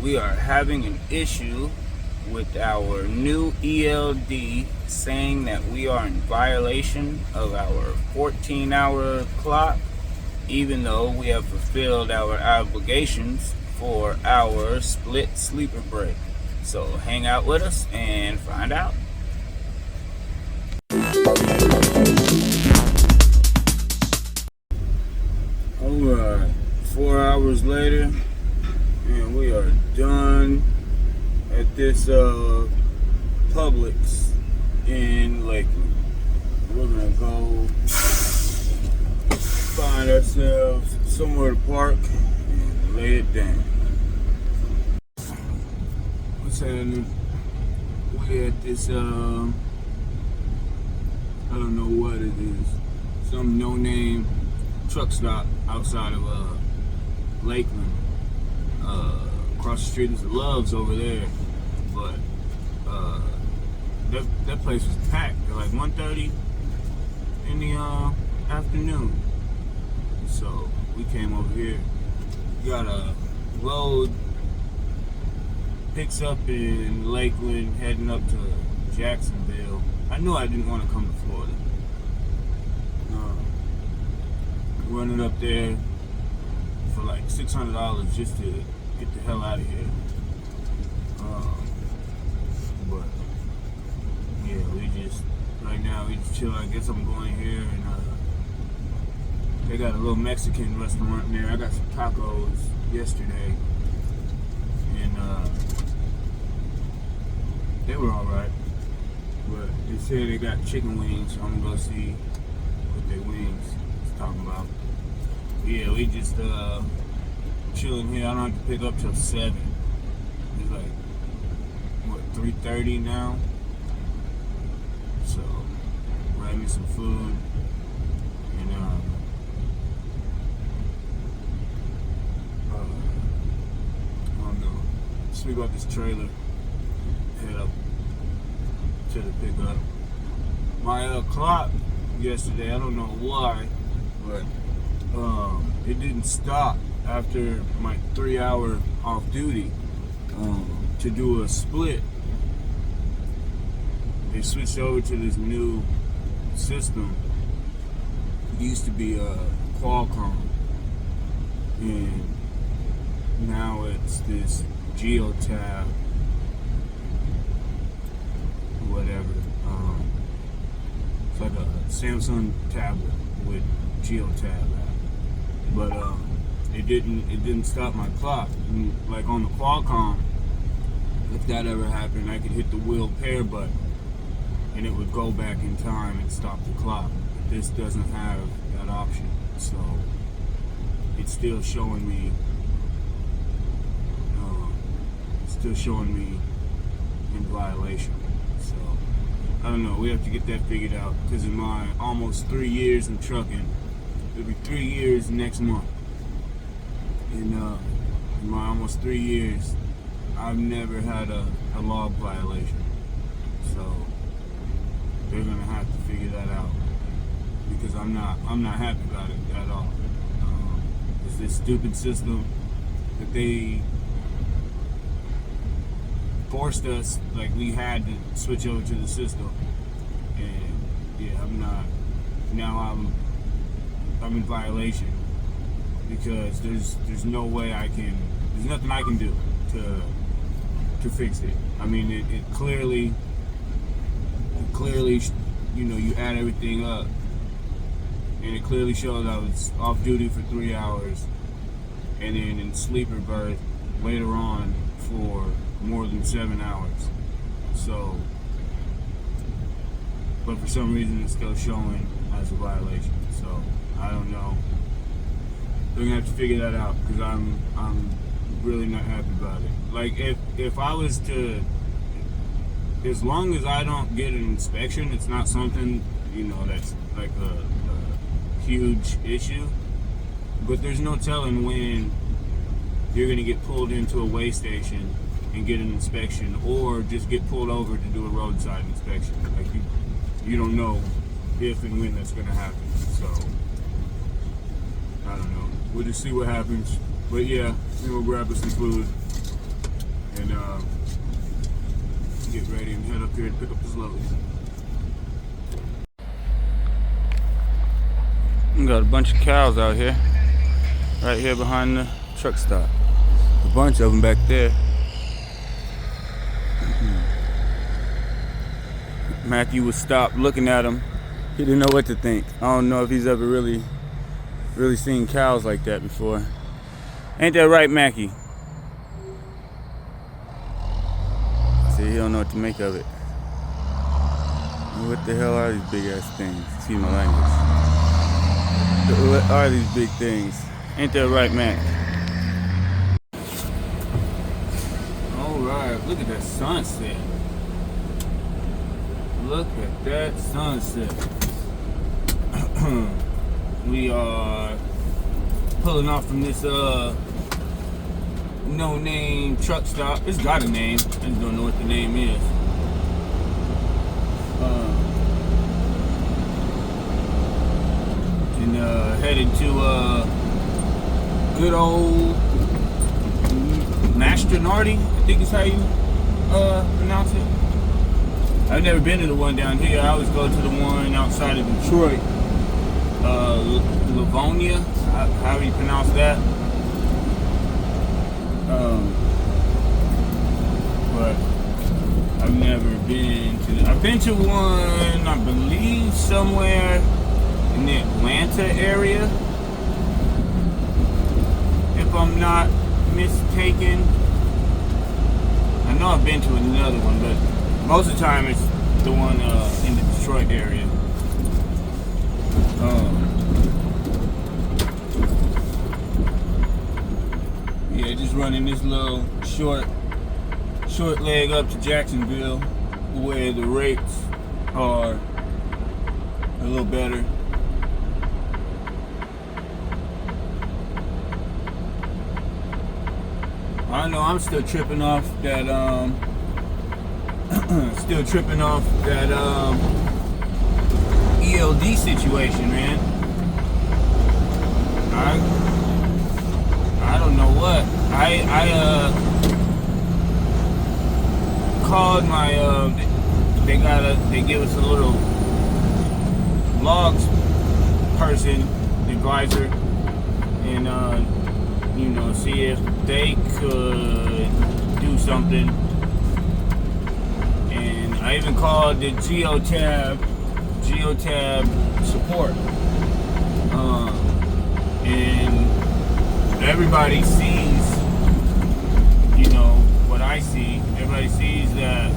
we are having an issue with our new ELD saying that we are in violation of our 14-hour clock, even though we have fulfilled our obligations for our split sleeper break. So hang out with us and find out. Alright, 4 hours later, and we are done at this Publix in Lakeland. We're gonna go find ourselves somewhere to park and lay it down. What's happening? We're at this I don't know what it is, some no-name truck stop outside of Lakeland. Across the street is the Loves over there, but that place was packed at like 1:30 in the afternoon. So we came over here. We got a load, picks up in Lakeland, heading up to Jacksonville. I knew I didn't want to come to Florida. Running up there for like $600 just to get the hell out of here. But yeah, right now we just chill. I guess I'm going here, and they got a little Mexican restaurant there. I got some tacos yesterday, and they were all right. But they said they got chicken wings, so I'm gonna go see what their wings is talking about. Yeah, we just chilling here. I don't have to pick up till 7. It's like, what, 3:30 now? So, grab me some food, and I don't know, sweep up this trailer, head up to the pickup. My clock yesterday, I don't know why, but it didn't stop after my 3-hour off duty to do a split. They switched over to this new system. It used to be a Qualcomm, and now it's this Geotab, whatever. It's like a Samsung tablet with Geotab app. But it didn't stop my clock. And like on the Qualcomm, if that ever happened, I could hit the wheel pair button and it would go back in time and stop the clock. But this doesn't have that option, so it's still showing me. In violation. So I don't know. We have to get that figured out, because in my almost 3 years in trucking, it'll be 3 years next month. In my almost 3 years, I've never had a log violation. So they're gonna have to figure that out, because I'm not happy about it at all. It's this stupid system that they forced us, like we had to switch over to the system, and yeah, I'm in violation, because there's no way there's nothing I can do to fix it. I mean, it clearly, you add everything up, and it clearly shows I was off duty for 3 hours, and then in sleeper berth later on for more than 7 hours. So, but for some reason it's still showing as a violation. So I don't know. We're gonna have to figure that out, because I'm really not happy about it. Like if I was to, as long as I don't get an inspection, it's not something that's like a huge issue. But there's no telling when you're gonna get pulled into a weigh station and get an inspection, or just get pulled over to do a roadside inspection. Like you don't know if and when that's gonna happen. So I don't know. We'll just see what happens. But yeah, we'll grab us some food and get ready and head up here to pick up this load. We got a bunch of cows out here, right here behind the truck stop. A bunch of them back there. Matthew would stop looking at them. He didn't know what to think. I don't know if he's ever really seen cows like that before. Ain't that right, Mackie? See, he don't know what to make of it. What the hell are these big ass things? Excuse my language. What are these big things? Ain't that right, Mac? Alright, look at that sunset. Look at that sunset. We are pulling off from this no-name truck stop. It's got a name. I just don't know what the name is. And headed to good old Mastronardi, I think is how you pronounce it. I've never been to the one down here. I always go to the one outside of Detroit. Livonia, how do you pronounce that? But I've never been to. I've been to one, I believe, somewhere in the Atlanta area, if I'm not mistaken. I know I've been to another one, but most of the time it's the one in the Detroit area. Yeah, just running this little short leg up to Jacksonville, where the rates are a little better. I know I'm still tripping off that ELD situation, man. I don't know what. I called my they give us a little logs person, advisor, and see if they could do something. And I even called the geotab support. And everybody sees, what I see. Everybody sees that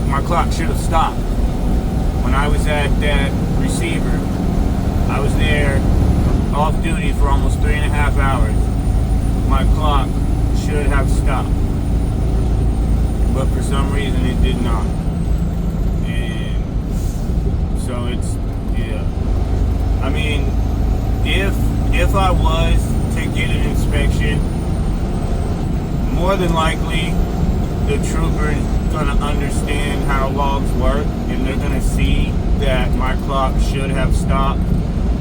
my clock should have stopped. When I was at that receiver, I was there off duty for almost 3.5 hours. My clock should have stopped, but for some reason it did not. And so I mean, if I was to get an inspection, more than likely the trooper is gonna understand how logs work, and they're gonna see that my clock should have stopped,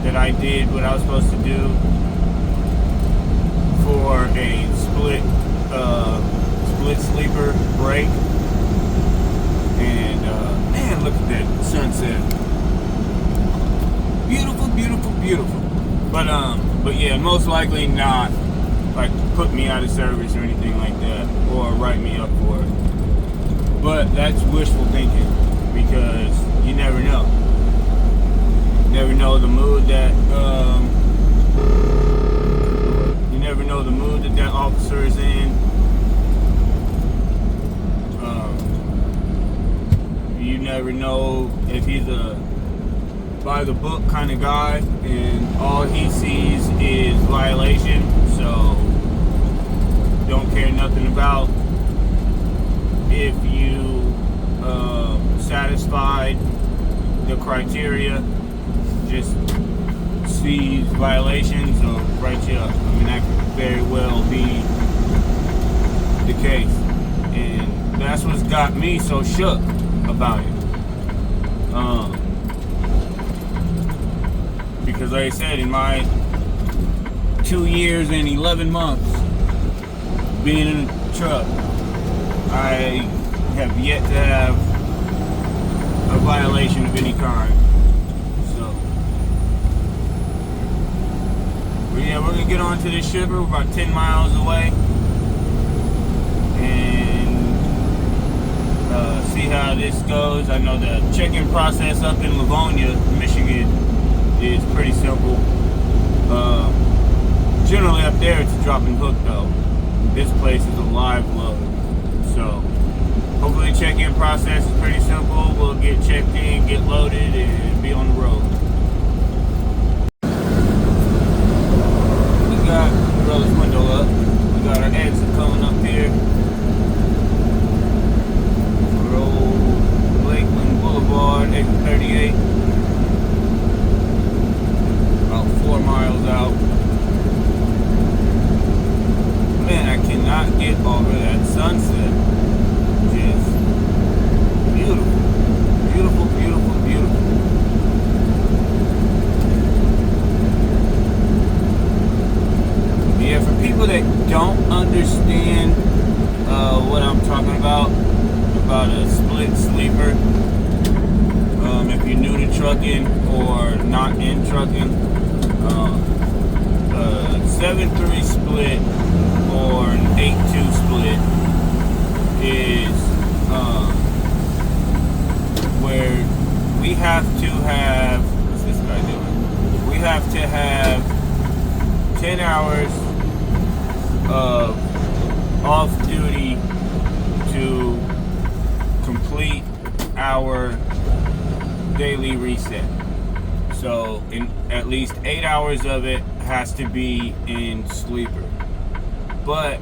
that I did what I was supposed to do for a split sleeper break. And man, look at that sunset. Beautiful, beautiful, beautiful. But yeah, most likely not like put me out of service or anything like that, or write me up for it. But that's wishful thinking, because you never know. You never know the mood that that officer is in. You never know if he's a by the book kind of guy, and all he sees is violation, so don't care nothing about if you satisfied the criteria, just sees violations or write you up. I mean, that could very well be the case, and that's what's got me so shook about it. Because like I said, in my 2 years and 11 months being in a truck, I have yet to have a violation of any kind. So, but yeah, we're gonna get on to this shipper. We're about 10 miles away, and see how this goes. I know the check-in process up in Livonia, Michigan, is pretty simple. Generally up there it's a drop and hook though. This place is a live load. So hopefully the check-in process is pretty simple. We'll get checked in, get loaded, and be on the road. We got, roll this window up. We got our exit coming up here. Lakeland Boulevard, exit 38. About 4 miles out. Man, I cannot get over that sunset. Just beautiful. Beautiful, beautiful, beautiful. Yeah, for people that don't understand what I'm talking about a split sleeper, if you're new to trucking or not in trucking, 7-3 split or an 8-2 split is where we have to have, what's this guy doing? We have to have 10 hours of off duty to complete our daily reset. So in at least 8 hours of it has to be in sleeper. But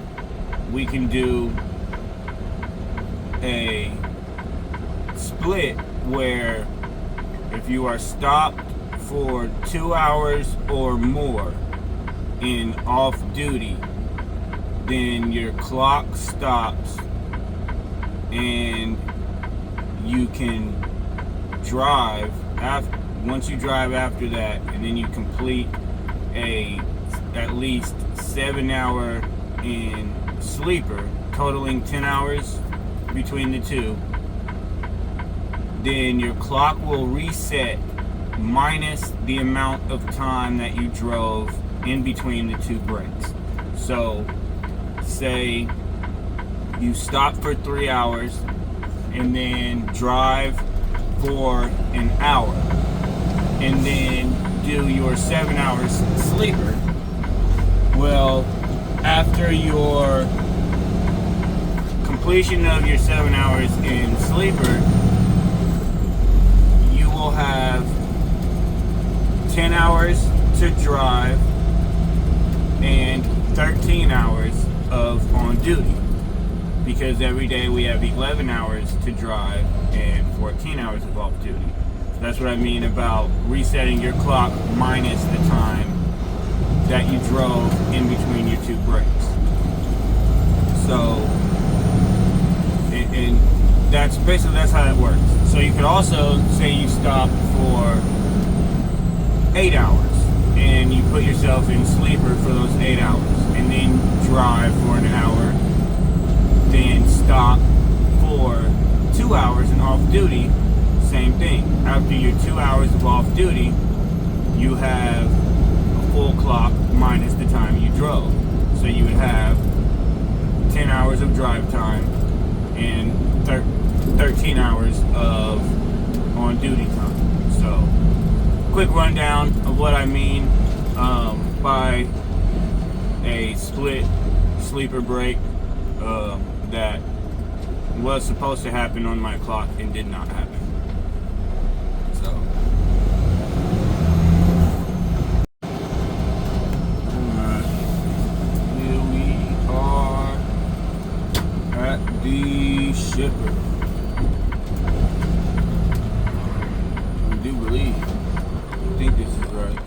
we can do a split where if you are stopped for 2 hours or more in off duty, then your clock stops and you can drive once you drive after that, and then you complete at least 7 hour in sleeper, totaling 10 hours between the two, then your clock will reset minus the amount of time that you drove in between the two breaks. So say you stop for 3 hours and then drive for an hour and then do your 7 hours sleeper. Well, after your completion of your 7 hours in sleeper, you will have 10 hours to drive and 13 hours of on duty, because every day we have 11 hours to drive and 14 hours of off duty. So that's what I mean about resetting your clock minus the time that you drove in between your two breaks. So, and that's basically, that's how it works. So you could also say you stop for 8 hours and you put yourself in sleeper for those 8 hours, and then drive for an hour, then stop for 2 hours in off duty. Same thing. After your 2 hours of off duty, you have a full clock minus the time you drove. So you would have 10 hours of drive time and 13 hours of on duty time. So, quick rundown of what I mean by a split sleeper break that was supposed to happen on my clock and did not happen. So, alright, here we are at the shipper. I do believe, I think this is right.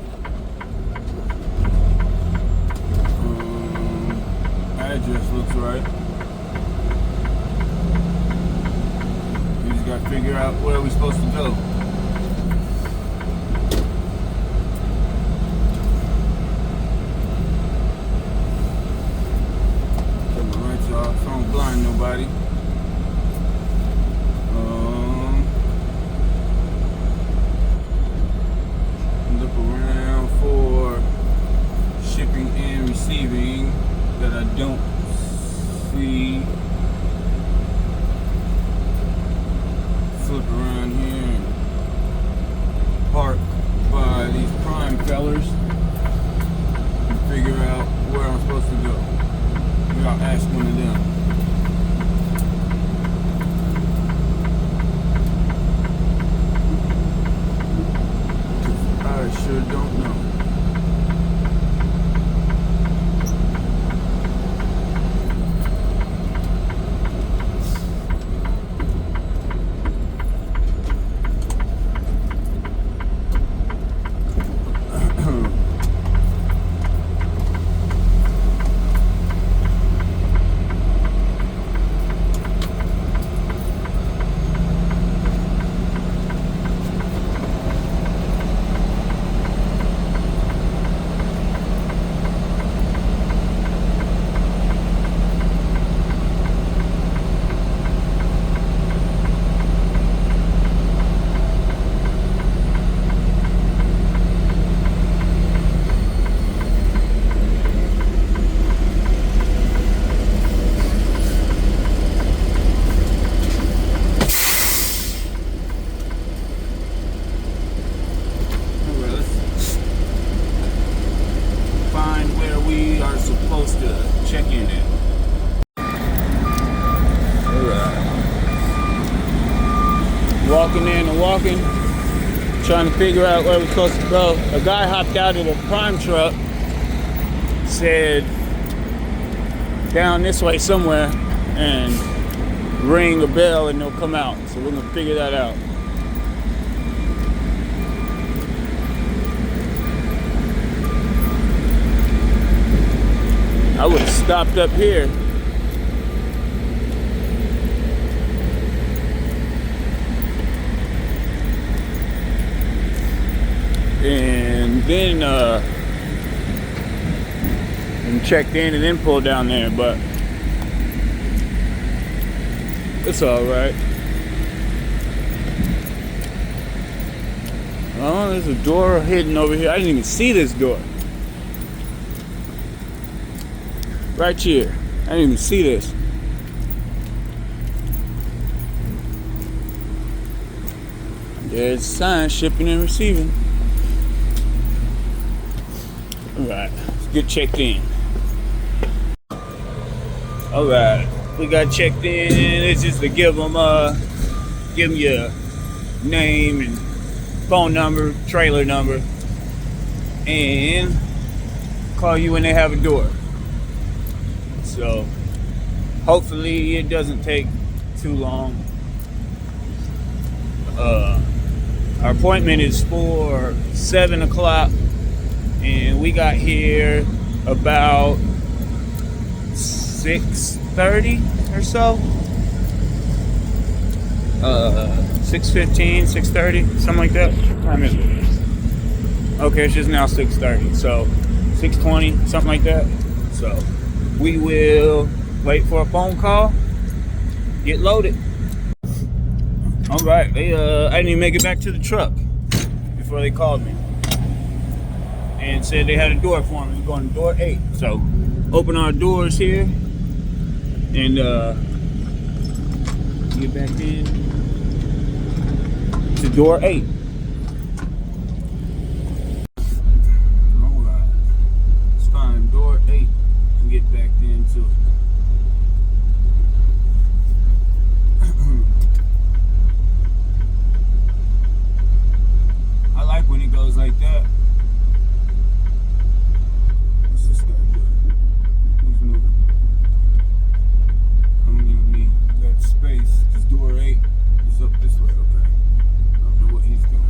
Address looks right. We just got to figure out where we're supposed to go. Maybe I'll ask one of them. I sure don't know. Supposed to check in at. Alright. Walking in and walking, trying to figure out where we're supposed to go. A guy hopped out of the prime truck, said down this way somewhere, and ring a bell and they'll come out. So we're gonna figure that out. I would have stopped up here. And then and checked in and then pulled down there, but it's all right. Oh, there's a door hidden over here. I didn't even see this door. Right here. I didn't even see this. There's a sign, shipping and receiving. Alright, let's get checked in. Alright, we got checked in. It's just to give them your name and phone number, trailer number, and call you when they have a door. So hopefully it doesn't take too long. Our appointment is for 7 o'clock, and we got here about 6:30 or so. 6:15, 6:30, something like that. What time is it? Okay, it's just now 6:30, so 6:20, something like that. So we will wait for a phone call, get loaded. All right, I didn't even make it back to the truck before they called me and said they had a door for me. We're going to door 8. So open our doors here and get back in to door 8. All right, let's find door 8 and get back into it. I like when it goes like that. What's this guy doing? He's moving. I'm gonna need that space because door 8 is up this way. Okay. I don't know what he's doing.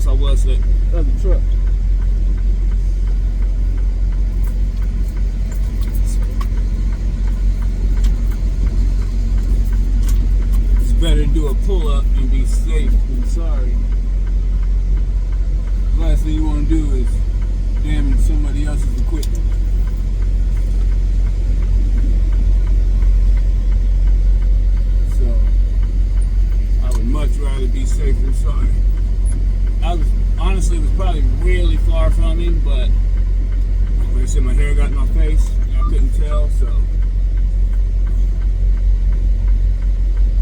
close I was to the other truck. It's better to do a pull-up and be safe than sorry. The last thing you want to do is damage somebody else's equipment. So I would much rather be safe than sorry. Honestly, it was probably really far from me, but like I said, my hair got in my face and I couldn't tell, so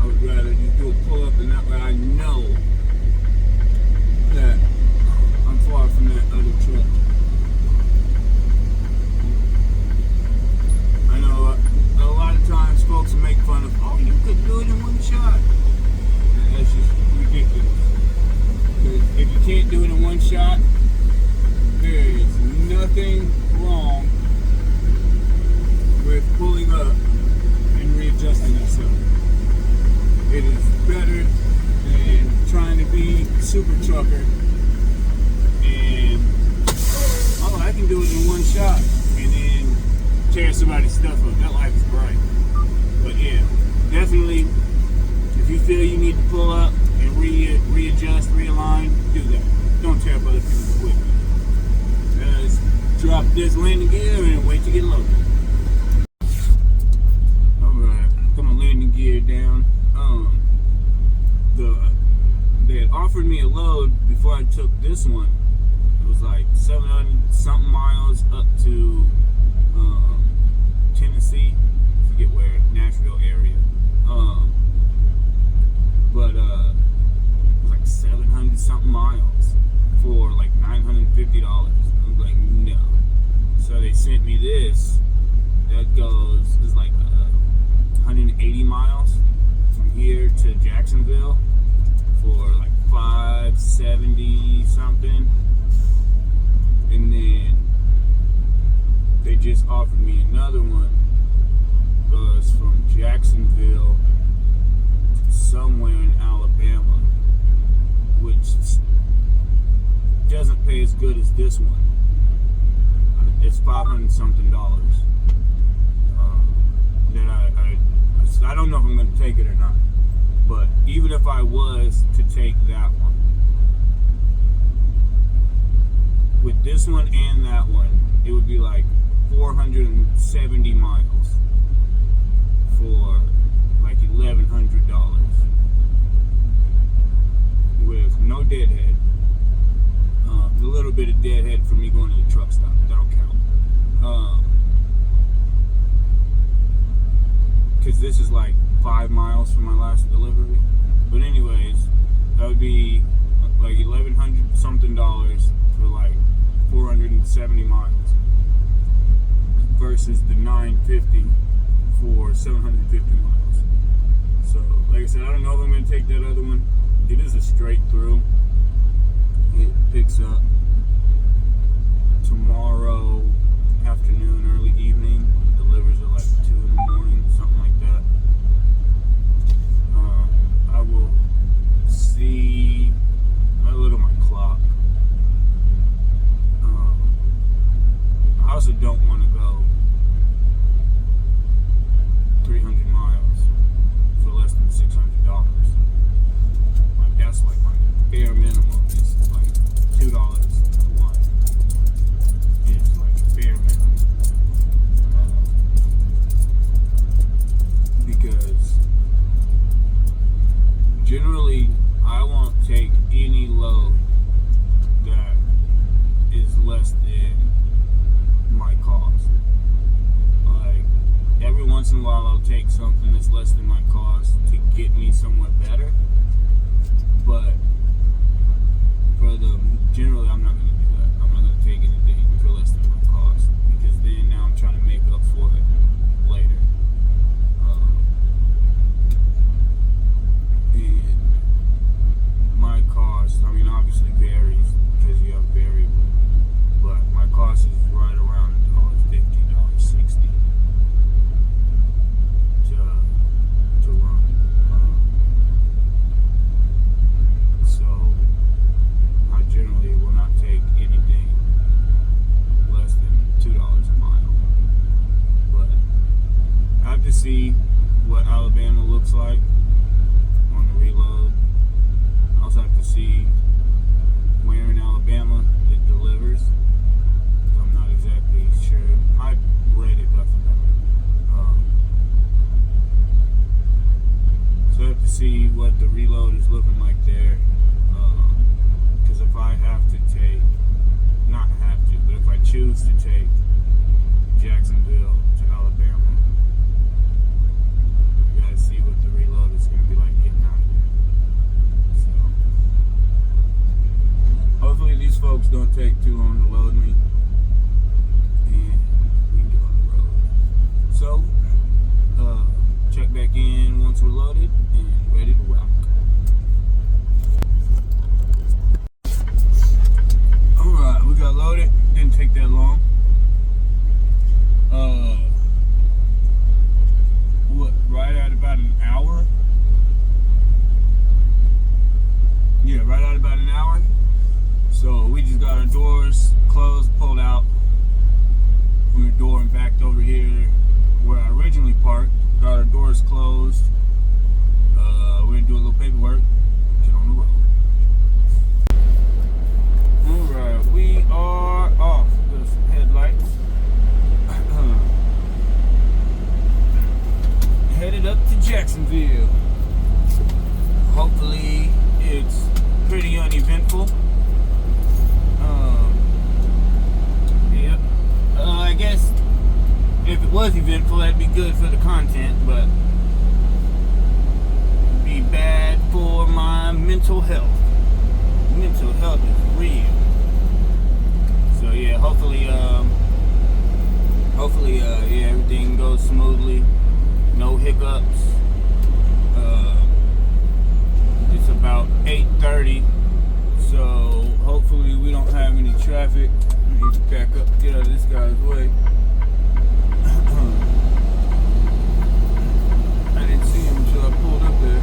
I would rather just do a pull-up, and that way I know that I'm far from that other truck. I know a lot of times folks will make fun of, oh, you could do it in one shot. And that's just ridiculous. Because if you can't do it in one shot, there is nothing wrong with pulling up and readjusting yourself. It is better than trying to be a super trucker and, oh, I can do it in one shot, and then tear somebody's stuff up. That life is bright. But yeah, definitely, if you feel you need to pull up and readjust, realign, do that. Don't tear up other people's equipment. Just drop this landing gear and wait to get loaded. Alright, got my landing gear down. They had offered me a load before I took this one. It was like 700 something miles up to Tennessee, I forget where, Nashville area. But it was like 700 something miles for like $950. I'm like, no. So they sent me this that is like 180 miles from here to Jacksonville for like $570 something. And then they just offered me another one. Goes from Jacksonville to somewhere in Alabama, which doesn't pay as good as this one. It's $500 something. That I don't know if I'm going to take it or not. But even if I was to take that one, with this one and that one, it would be like 470 miles for like $1,100 with no deadhead. A little bit of deadhead for me going to the truck stop. That'll count. Because this is like 5 miles from my last delivery. But anyways, that would be like $1,100 something for like 470 miles versus the $950 for 750 miles. So, like I said, I don't know if I'm going to take that other one. It is a straight through. It picks up tomorrow afternoon, early evening. Delivers at like 2 in the morning, something like that. I will see. I look at my clock. I also don't want to go 300 miles for less than $600. Like, that's like my bare minimum. It's like $2 a month. It's like bare minimum. Because generally I won't take any load that is less than my cost. Like, every once in a while I'll take something that's less than my cost to get me somewhere better, but generally I'm not going to do that. I'm not going to take anything for less than my cost, because then now I'm trying to make up for it later. And my cost, I mean, obviously varies because you have variable, but my cost is right around $1.50, $1.60 to run. see what the reload is looking like there. Because if I have to take, not have to, but if I choose to take Jacksonville to Alabama, I gotta see what the reload is gonna be like getting out of there. So hopefully these folks don't take too long to load me, and we can get on the road. So check back in once we're loaded and ready to rock. Alright, we got loaded. Didn't take that long. Right at about an hour? Yeah, right at about an hour. So we just got our doors closed, pulled out from the door and backed over here where I originally parked. Got our doors closed. We're gonna do a little paperwork. Get on the road. Alright, we are off. There's some headlights. Headed up to Jacksonville. Hopefully it's pretty uneventful. Yep. I guess if it was eventful, that'd be good for the content, but it'd be bad for my mental health. Mental health is real. So yeah, hopefully, yeah, everything goes smoothly. No hiccups. It's about 8:30, so hopefully we don't have any traffic. I need to back up, get out of this guy's way. I didn't see him until I pulled up there.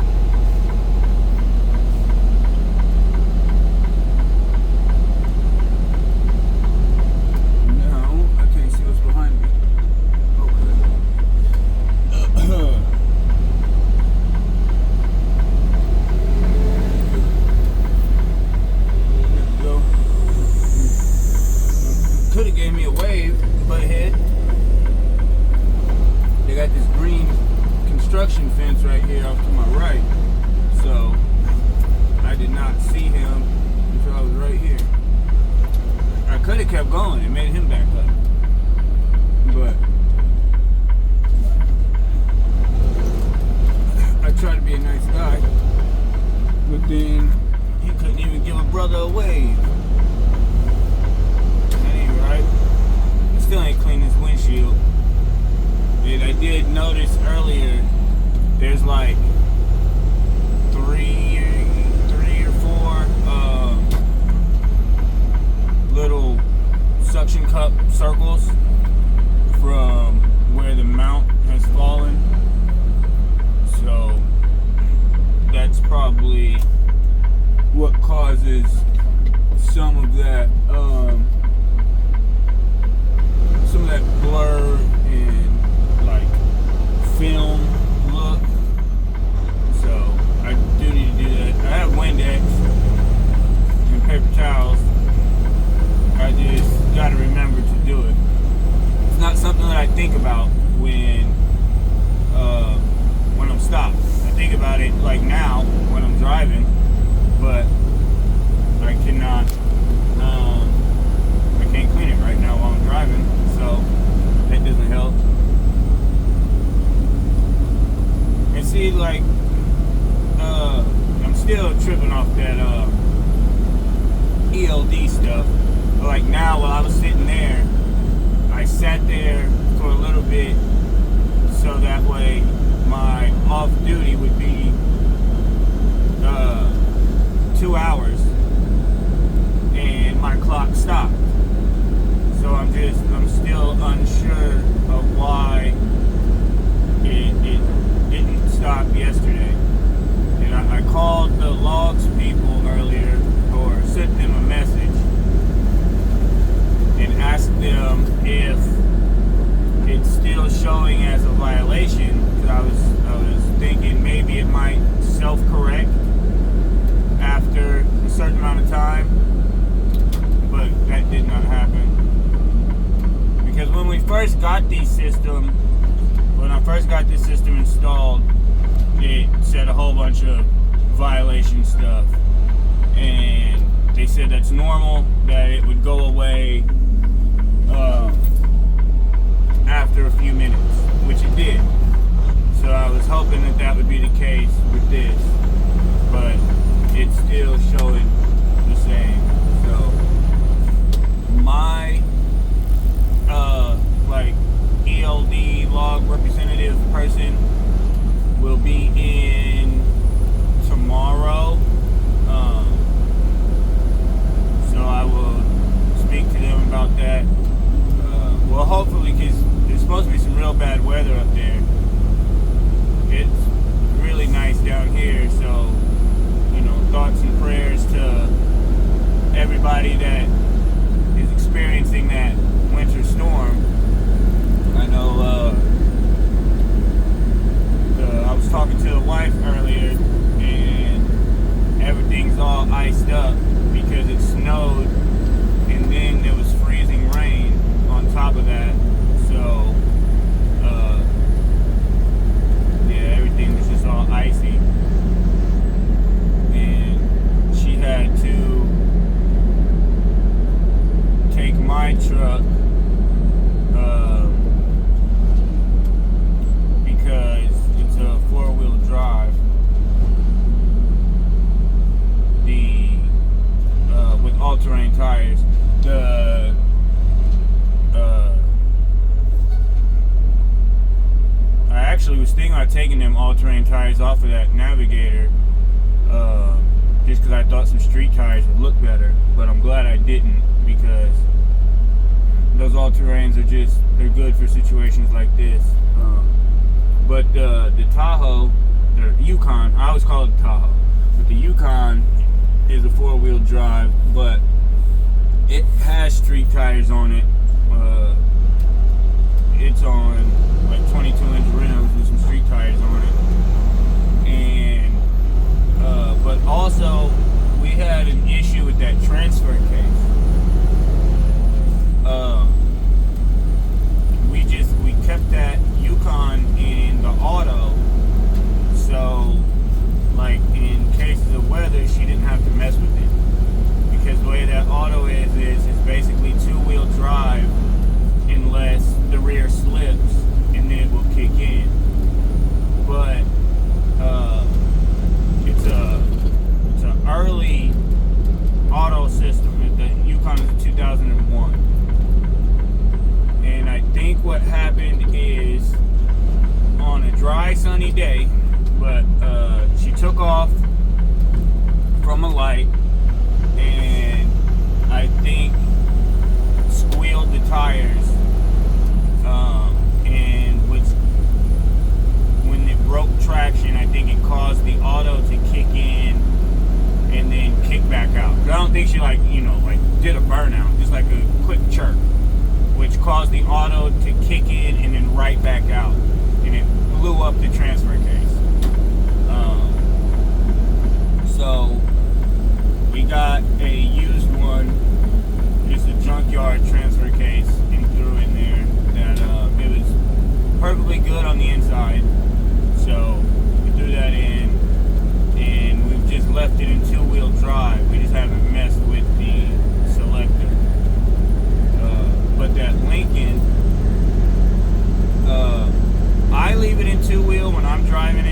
Now I can't see what's behind me. Could have gave me a wave, but ahead. They got this green construction fence right here off to my right, so I did not see him until I was right here. I could have kept going and made him back up, but I tried to be a nice guy, but then he couldn't even give a brother a wave. Right? I still ain't cleaned his windshield. And I did notice earlier there's like three or four little suction cup circles from where the mount has fallen. So that's probably what causes some of that blur and like film look. So I do need to do that. I have Windex and paper towels. I just gotta remember to do it. It's not something that I think about when I'm stopped. I think about it like now when I'm driving, but I cannot I can't clean it right now while I'm driving, so that doesn't help. And see, like, I'm still tripping off that ELD stuff. But like now, while I was sitting there, I sat there for a little bit so that way my off duty would be 2 hours and my clock stopped. So I'm still unsure of why it didn't stop yesterday. And I called the logs people earlier, or sent them a message and asked them if it's still showing as a violation, because I was thinking maybe it might self-correct after a certain amount of time, but that did not happen. Because when I first got this system installed, it said a whole whole bunch of violation stuff, and they said that's normal, that it would go away after a few minutes, which it did. So I was hoping that that would be the case with this, but it's still showing the same. So my ELD log representative person will be in tomorrow, so I will speak to them about that. Well, hopefully, because there's supposed to be some real bad weather up there. It's really nice down here, so thoughts and prayers to everybody that is experiencing that winter storm. I know I was talking to the wife earlier, and everything's all iced up because it snowed, and then there was freezing rain on top of that. So yeah, everything was just all icy, and she had to take my truck because it's a 4-wheel drive. With all-terrain tires, I actually was thinking about taking them all-terrain tires off of that Navigator, just because I thought some street tires would look better. But I'm glad I didn't, because those all-terrains they're good for situations like this. But the Tahoe, the Yukon, I always call it the Tahoe, but the Yukon is a 4-wheel drive, but it has street tires on it. It's on like 22-inch rims with some street tires on it, and but also we had an issue with that transfer case. We kept that Yukon in the auto, so like in cases of weather, she didn't have to mess with it, because the way that auto is basically 2-wheel drive unless the rear slips, and then it will kick in. But it's an early auto system. The Yukon is a 2001, and I think what happened is on a dry, sunny day, but she took off from a light, and I think squealed the tires, and when it broke traction, I think it caused the auto to kick in and then kick back out. I don't think she did a burnout, just like a quick chirp, which caused the auto to kick in and then right back out, and it blew up the transfer case. So we got a used one, just a junkyard transfer case, and threw in there that it was perfectly good on the inside. So we threw that in, and we've just left it in 2-wheel drive. We just haven't messed with the selector. But that Lincoln, I leave it in 2-wheel when I'm driving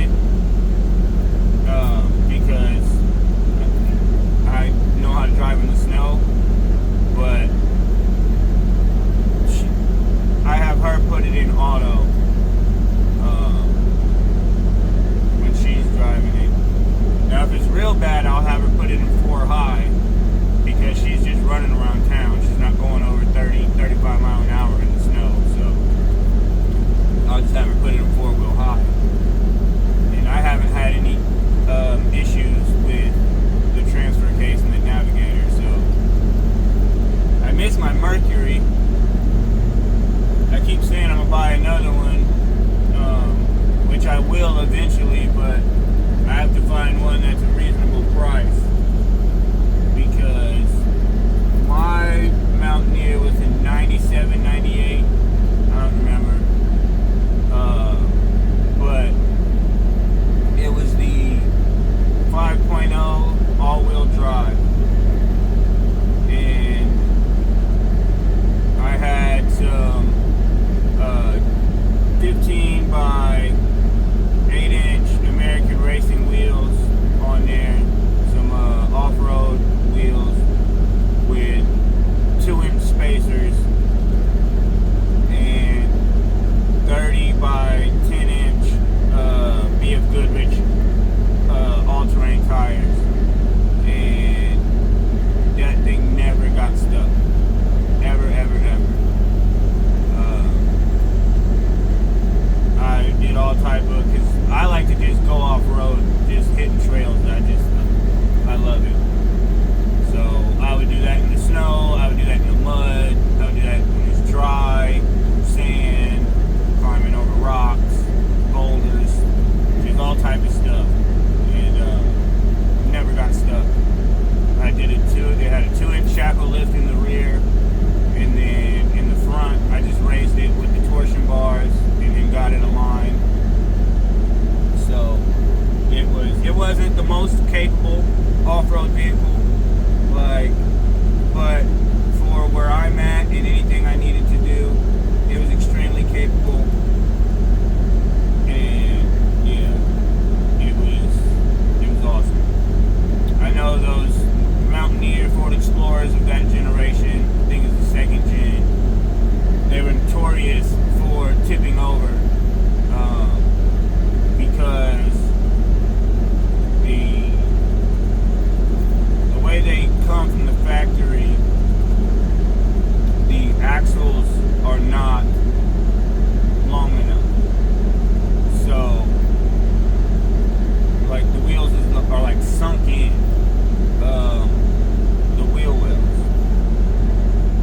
wasn't the most capable off-road vehicle, but for where I'm at and anything I needed to do, it was extremely capable. And yeah, it was awesome. I know those Mountaineer Ford Explorers of that generation, I think it's the second gen, they were notorious for tipping over because the way they come from the factory, the axles are not long enough. So, like, the wheels are like sunk in, the wheel wells.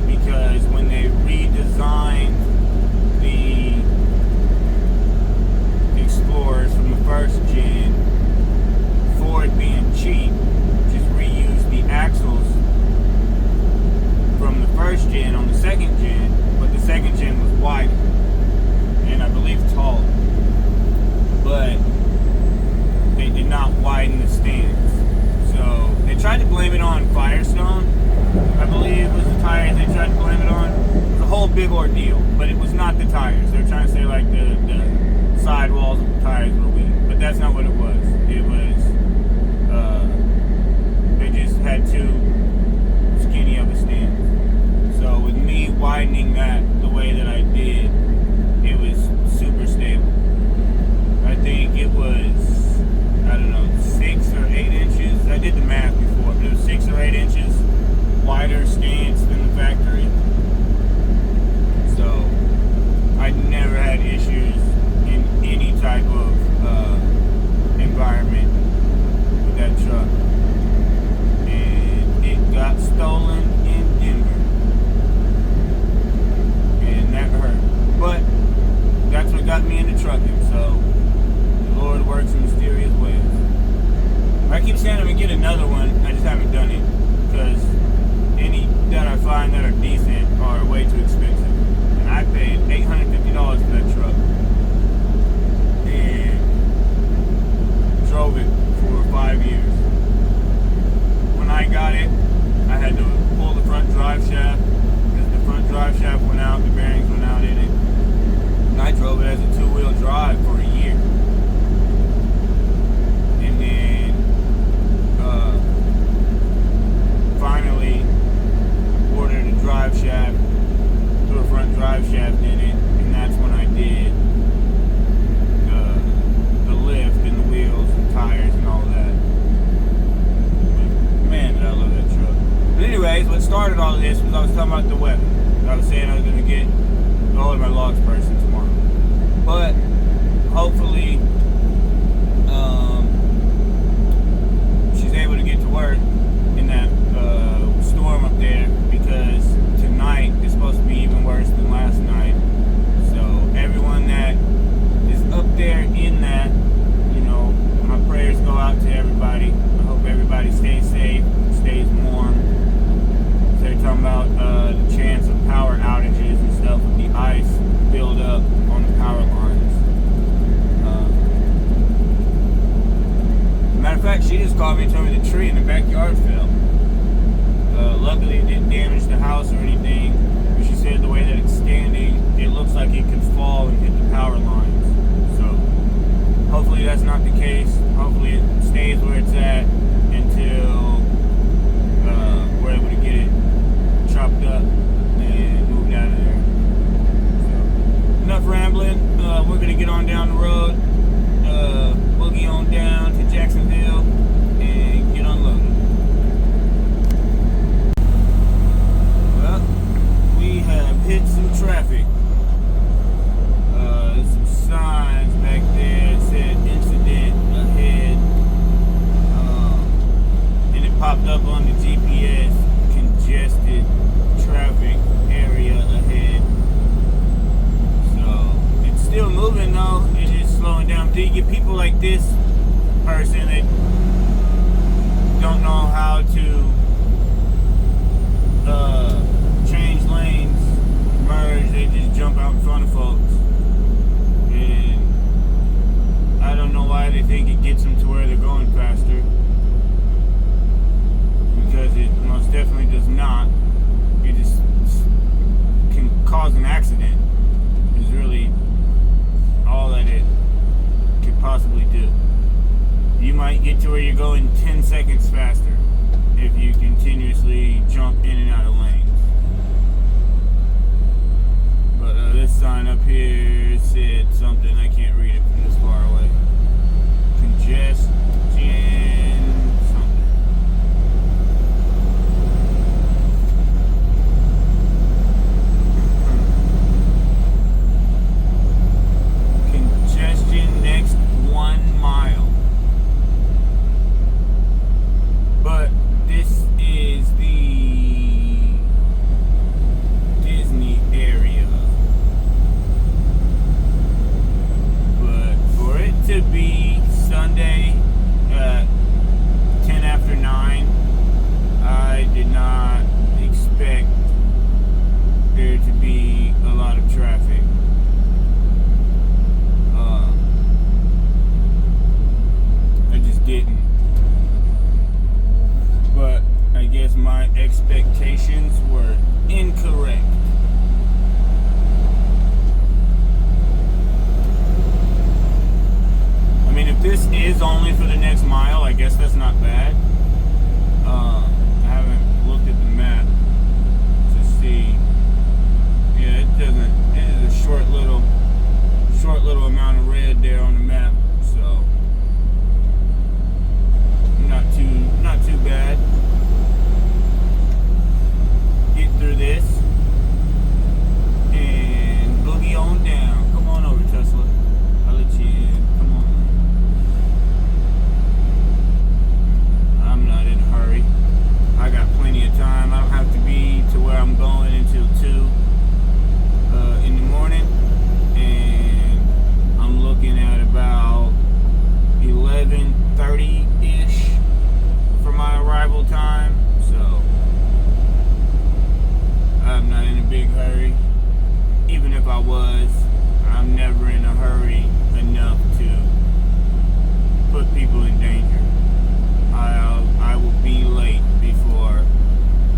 Because when they redesigned the Explorers from the first gen, Ford being cheap, just reused the axles from the first gen on the second gen, but the second gen was wider and I believe taller, but they did not widen the stance. So they tried to blame it on Firestone, I believe was the tires they tried to blame it on. It was a whole big ordeal, but it was not the tires. They were trying to say like the sidewalls of the tires were weak, but that's not what it was. It was they just had too skinny of a stance. So with me widening that the way that I did, it was super stable. I think it was, I don't know, 6 or 8 inches. I did the math before, but it was 6 or 8 inches wider stance than the factory. So I never had issues in any type of environment with that truck. And it got stolen in Denver. And that hurt. But that's what got me into trucking. So the Lord works in mysterious ways. I keep saying I'm going to get another one. I just haven't done it. Because any that I find that are decent are way too expensive. And I paid $850 for that truck. And drove it for 5 years. When I got it, I had to pull the front drive shaft because the front drive shaft went out, the bearings went out in it. And I drove it as a 2-wheel drive for a year. And then finally ordered a drive shaft, threw a front drive shaft in it, and that's when I did the lift and the wheels and tires and all that. But man, did I love that truck. But anyways, what started all of this was I was talking about the weather. I was saying I was going to get a hold of my logs person tomorrow. But hopefully she's able to get to work in that storm up there, because tonight is supposed to be even worse than last night. So everyone that is up there in that, you know, my prayers go out to everybody. I hope everybody stays safe, stays warm. So they're talking about the chance of power outages and stuff with the ice build up on the power lines. Matter of fact, she just called me and told me the tree in the backyard fell. Luckily it didn't damage the house or anything, but she said the way that it's standing, it looks like it could fall and hit the power lines. So hopefully that's not the case. Hopefully it stays where it's at until we're able to get it chopped up and moved out of there. So enough rambling. We're going to get on down the road, boogie on down to Jacksonville and get unloaded. We have hit some traffic. There's some signs back there that said incident ahead. get to where you're going 10 seconds faster if you continuously jump in and out of lanes. But this sign up here said something, I can't read it from this far away. Congestion something. Congestion next 1 mile. But this is the Disney area. But for it to be Sunday at 10 after 9, I did not expect there to be a lot of traffic. I just didn't. But I guess my expectations were incorrect. I mean, if this is only for the next mile, I guess that's not bad. I haven't looked at the map to see. Yeah, it doesn't. It is a short little amount of red there on the map, so not too bad. Get through this and boogie on down. Come on over, Tesla. I'll let you in. Come on. I'm not in a hurry. I got plenty of time. I don't have to be to where I'm going until 2 in the morning, and I'm looking at about 11:30-ish for my arrival time, so I'm not in a big hurry. Even if I was, I'm never in a hurry enough to put people in danger. I will be late before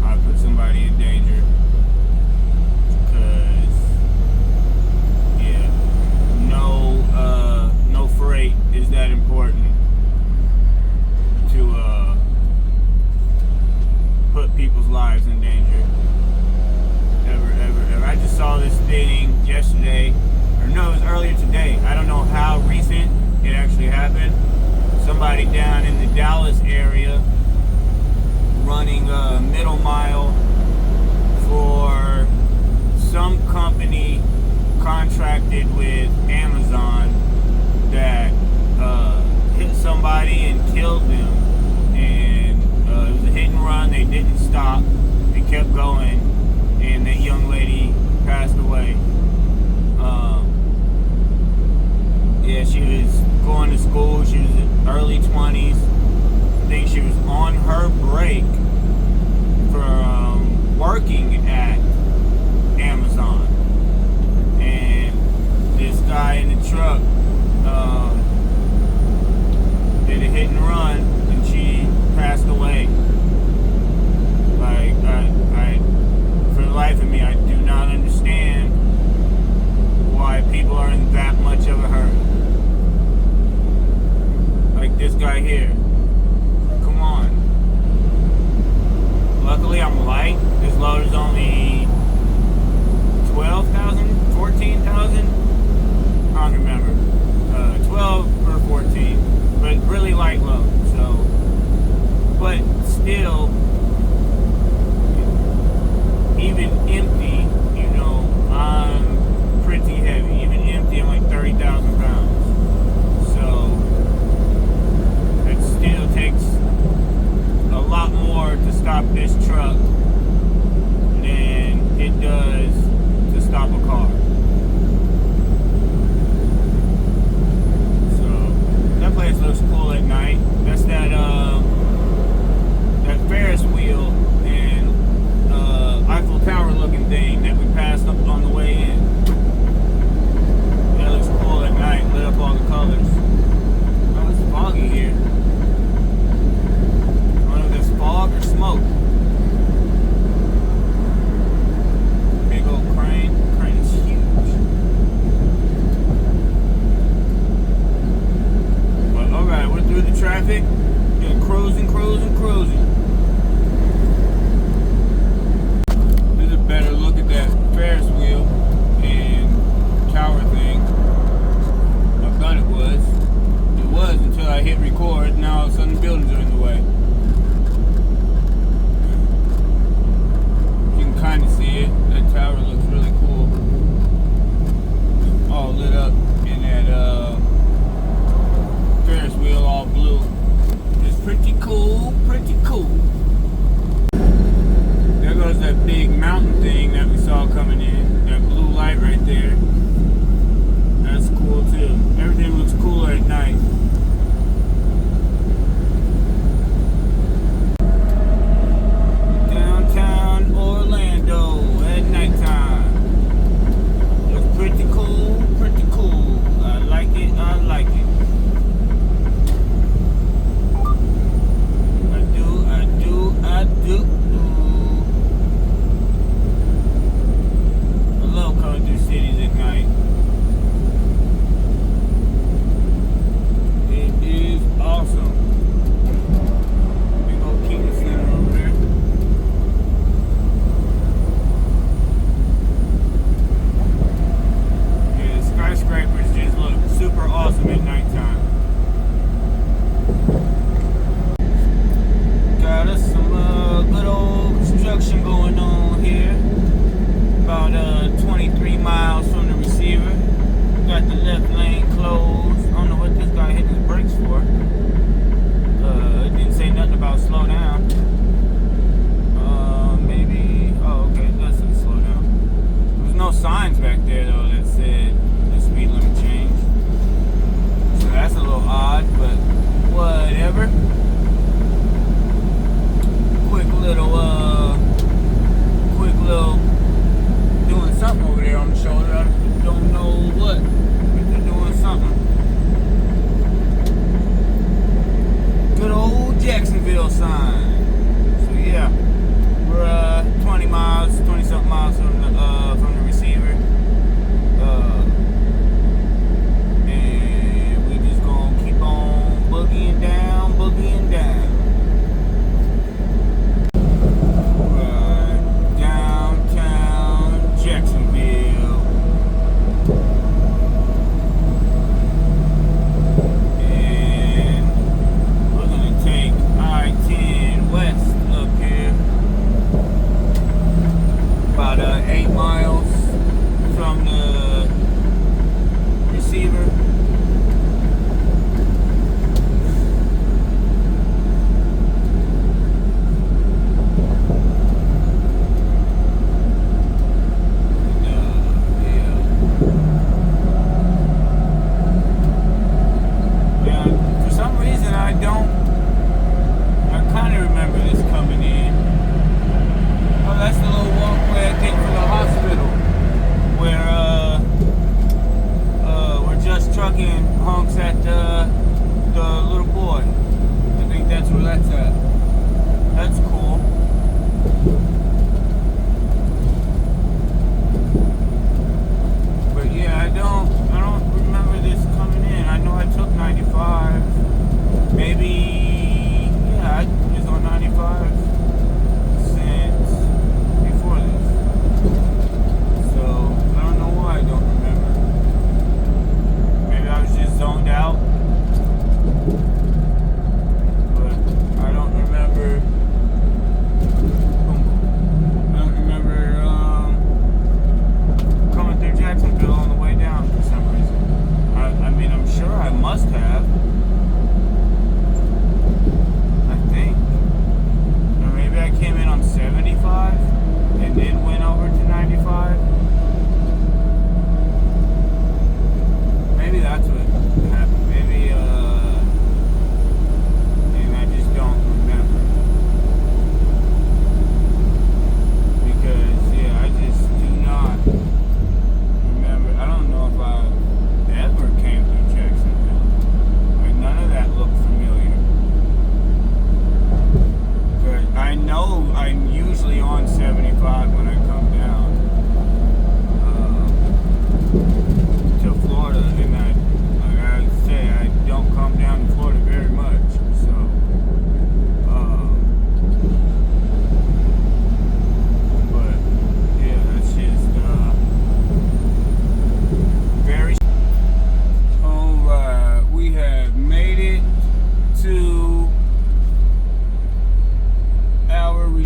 I put somebody in danger, because yeah, no freight is that important to put people's lives in danger. Ever. I just saw this thing yesterday, or no, it was earlier today. I don't know how recent it actually happened. Somebody down in the Dallas area running a middle mile for some company contracted with Amazon that hit somebody and killed them. And it was a hit and run. They didn't stop. They kept going, and that young lady passed away. Yeah, she was going to school. She was in early 20s. I think she was on her break from working at Amazon. And this guy in the truck did a hit and run, and she passed away. Like, I for the life of me, I do not understand why people are in that much of a hurry. Like this guy here. Come on. Luckily, I'm light. This load is only 12,000, 14,000. I don't remember. 12 or 14. But really light load. So, but still, even empty, you know, I'm pretty heavy. Even empty, I'm like 30,000 pounds. So, it still takes a lot more to stop this truck than it does to stop a car. So, that place looks cool at night. That's that Ferris wheel and Eiffel Tower looking thing that we passed up on the way in. That looks cool at night, lit up all the colors. Oh, it's foggy here. I don't know if there's fog or smoke. Big old crane. Crane is huge. traffic, yeah, cruising. There's a better look at that Ferris wheel and tower thing. I thought it was. It was until I hit record. Now all of a sudden the buildings are in the way. You can kind of see it. That tower looks really cool. All lit up in that Ferris wheel, all blue. It's pretty cool. There goes that big mountain thing that we saw coming in. That blue light right there. That's cool too. Everything looks cooler at night.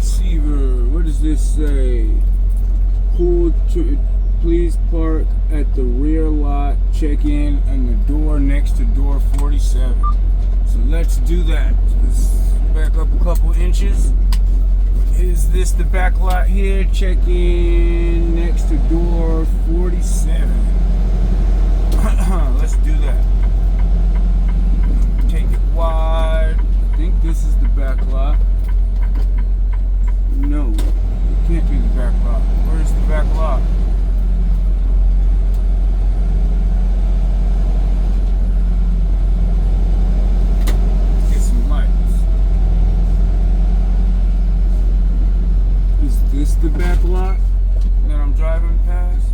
receiver. What does this say? Please park at the rear lot. Check in on the door next to door 47. So let's do that. Let's back up a couple inches. Is this the back lot here? Check in next to door 47. Let's do that. Take it wide. I think this is the back lot. No, it can't be the back lot. Where's the back lot? Let's get some lights. Is this the back lot that I'm driving past?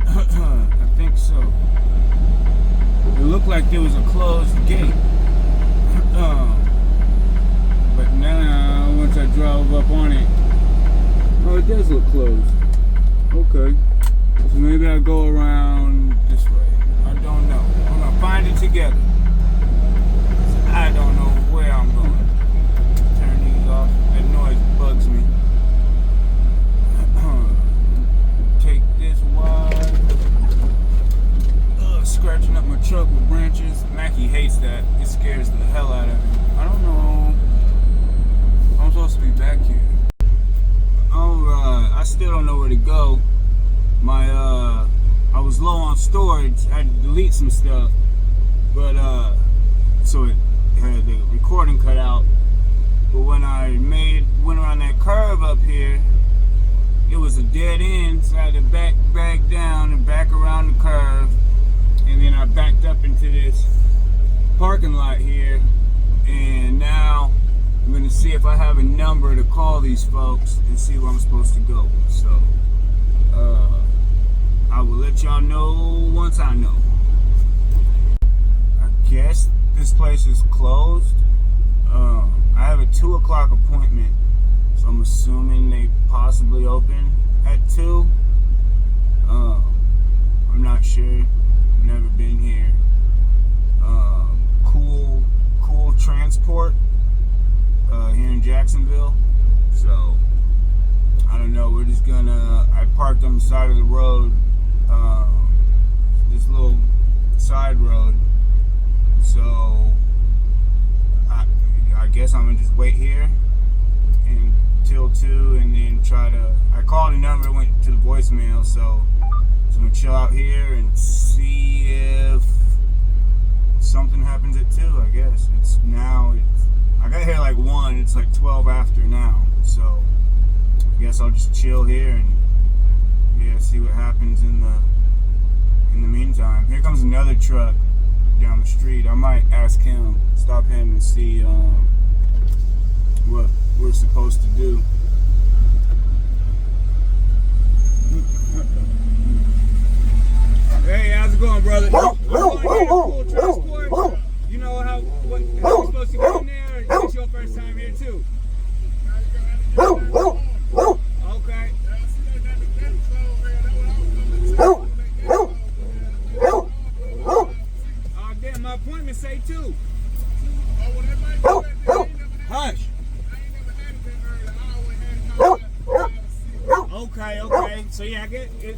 I think so. It looked like there was a closed gate. But now, once I drove up on it, oh, it does look closed. Okay. So maybe I'll go around this way. I don't know. We're gonna find it together. I don't know where I'm going. Turn these off. That noise bugs me. Take this wide. Scratching up my truck with branches. Mackie hates that. It scares the hell out of him. I don't know. I'm supposed to be back here. Alright, I still don't know where to go. I was low on storage. I had to delete some stuff. But, so it had the recording cut out. But when I went around that curve up here, it was a dead end. So I had to back down and back around the curve. And then I backed up into this parking lot here. And now I'm going to see if I have a number to call these folks and see where I'm supposed to go. So, I will let y'all know once I know. I guess this place is closed. I have a 2 o'clock appointment, so I'm assuming they possibly open at 2. I'm not sure. Never been here. Cool transport here in Jacksonville. So I don't know. We're just gonna. I parked on the side of the road, this little side road. So I guess I'm gonna just wait here until 2, and then try to. I called the number, went to the voicemail. So I'm gonna chill out here and see if something happens at 2, I guess. I got here like 1, it's like 12 after now. So I guess I'll just chill here and see what happens in the meantime. Here comes another truck down the street. I might stop him and see what we're supposed to do. Hey, how's it going, brother? Cool transport. You know how you're supposed to get in there? It's your first time here too. Okay. Oh damn, my appointment say 2. Hush. Okay. So yeah, I get it.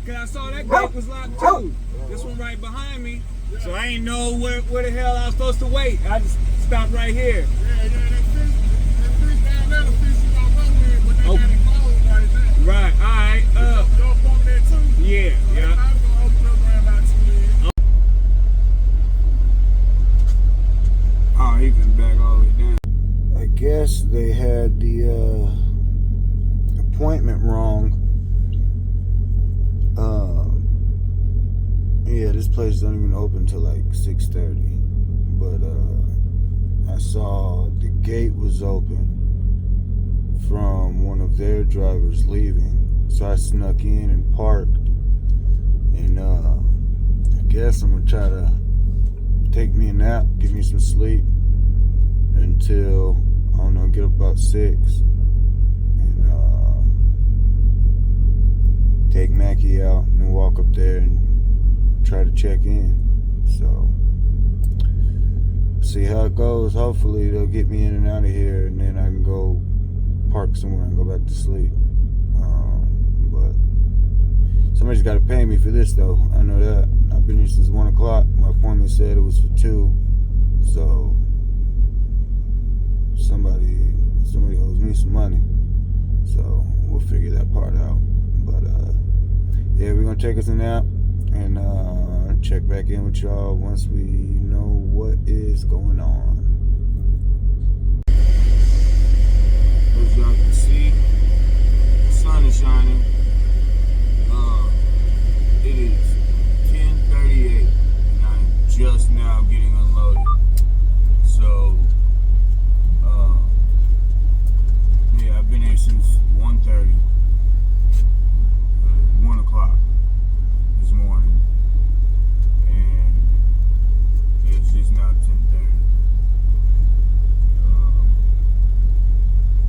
I saw that gate was locked too. This one right behind me. So I ain't know where the hell I was supposed to wait. I just stopped right here. Okay. Right, alright. Yeah. Oh, he can back all the way down. I guess they had the appointment wrong. Yeah, this place don't even open till like 6:30. But I saw the gate was open from one of their drivers leaving. So I snuck in and parked. And I guess I'm gonna try to take me a nap, give me some sleep until, I don't know, get up about 6. And take Mackie out and walk up there and try to check in. So see how it goes. Hopefully they'll get me in and out of here, and then I can go park somewhere and go back to sleep. But somebody's got to pay me for this, though. I know that. I've been here since 1 o'clock. My appointment said it was for 2, so somebody owes me some money. So we'll figure that part out. But yeah, we're gonna take us a nap and check back in with y'all once we know what is going on. As y'all can see, the sun is shining. It is 10:38 and I'm just now getting unloaded. So yeah, I've been here since 1:30. 1 o'clock this morning, and it's just now 10:30.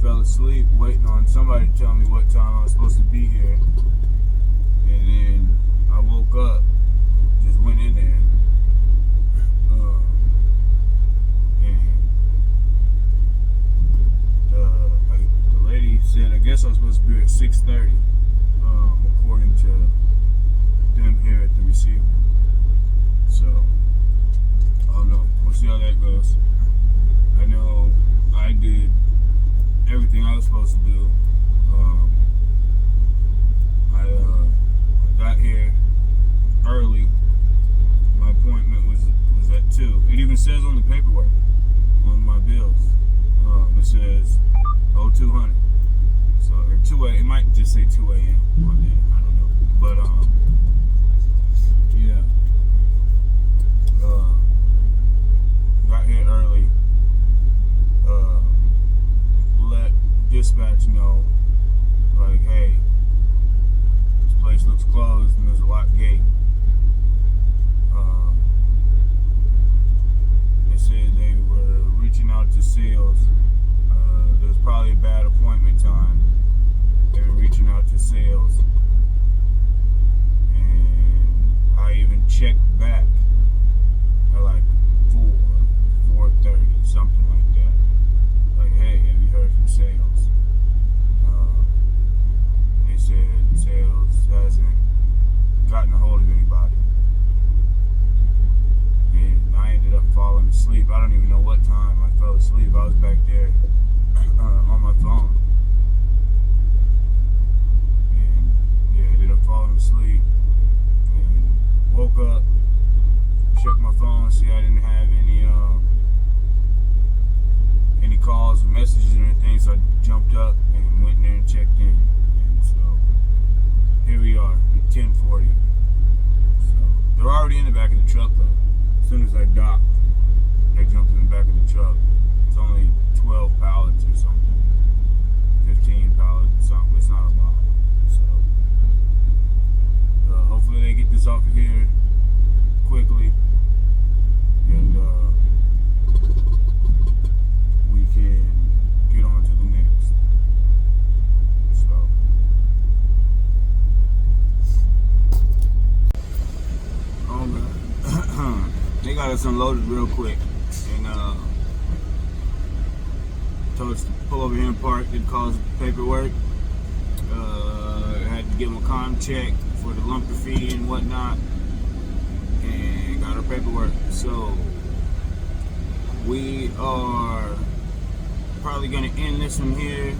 Fell asleep waiting on somebody to tell me what time I was supposed to be here, and then I woke up, just went in there, and the lady said I guess I was supposed to be at 6:30. According to them here at the receiver. So, I don't know. We'll see how that goes. I know I did everything I was supposed to do. I got here early. My appointment was at 2. It even says on the paperwork, on my bills, it says 0200. So, or 2 a.m. It might just say 2 a.m. on there. I don't know. But, yeah. Got here early. Let dispatch know, like, hey, this place looks closed and there's a locked gate. They said they were reaching out to sales. There was probably a bad appointment time. They were reaching out to sales, and I even checked back at like 4:30, something like that. Like, hey, have you heard from sales? They said sales hasn't gotten a hold of anybody, and I ended up falling asleep. I don't even know what time I fell asleep. I was back there on my phone. Falling asleep and woke up, checked my phone, see I didn't have any calls or messages or anything, so I jumped up and went in there and checked in. And so here we are at 10:40. So they're already in the back of the truck though. As soon as I docked, they jumped in the back of the truck. It's only 12 pallets or something, 15 pallets, something. It's not a lot. Hopefully they get this off of here quickly, and we can get on to the next. So, oh man, they got us unloaded real quick, and told us to pull over here and park. Did call us paperwork. Had to give them a con check for the lump graffiti and whatnot, and got our paperwork. So we are probably gonna end this one here,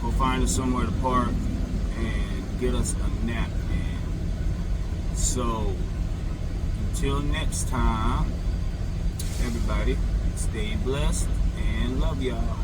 go find us somewhere to park and get us a nap in. So until next time, everybody, stay blessed and love y'all.